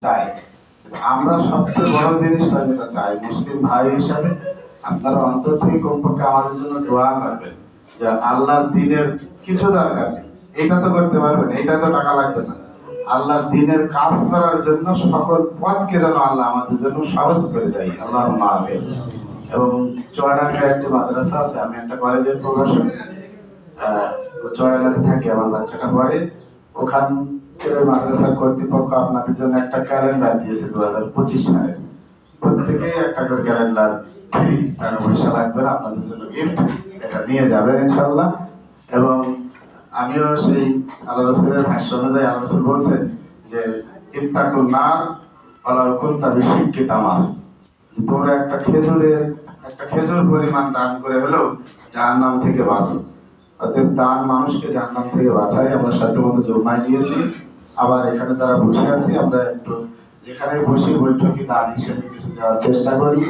চাই। আমরা সবচেয়ে বড় জিনিসটা যেটা চাই, মুসলিম ভাই হিসাবে আপনারা অন্তর থেকে কমপক্ষে আমাদের জন্য দোয়া করবেন যে আল্লাহর দ্বীনের কিছু দরকার নেই, এটা তো করতে পারবেন, এটা তো টাকা লাগবে না, আল্লাহর দ্বীনের কাজ করার জন্য সকল পথকে যেন আল্লাহ আমাদের জন্য সহজ করে দেয়। আল্লাহুম্মা আমিন। এবং চুয়াডাঙ্গায় একটি মাদ্রাসা আছে, আমি একটা কলেজের প্রভাষক, চুয়াডাঙ্গাতে থাকি, আমার বাচ্চাটা পড়ে ওখান। মাদ্রাসার কর্তৃপক্ষ আপনাদের জন্য একটা ক্যালেন্ডার দিয়েছে 2025 সালে। প্রত্যেকেই একটা করে ক্যালেন্ডার ফ্রি, টাকা পয়সা লাগবে না, আপনাদের জন্য গিফট, এটা নিয়ে যাবেন ইনশাআল্লাহ। এবং আমিও সেই আল্লাহ রাসূলের ভাষ্য অনুযায়ী আল্লাহ রাসূল বলছেন যে ইত্তাকুন নার ওয়ালাউ কুনতা বিশিক্কি তামার, তোমরা একটা খেজুর পরিমাণ দান করে হলেও জাহান্নাম থেকে বাঁচো। অতএব দান মানুষকে জাহান্নাম থেকে বাঁচায়। আমরা সাথে মতো জমায় দিয়েছি, আবার এখানে যারা বসে আছি আমরা একটু যেখানে বসে বৈঠকে দান হিসেবে কিছু দেওয়ার চেষ্টা করি।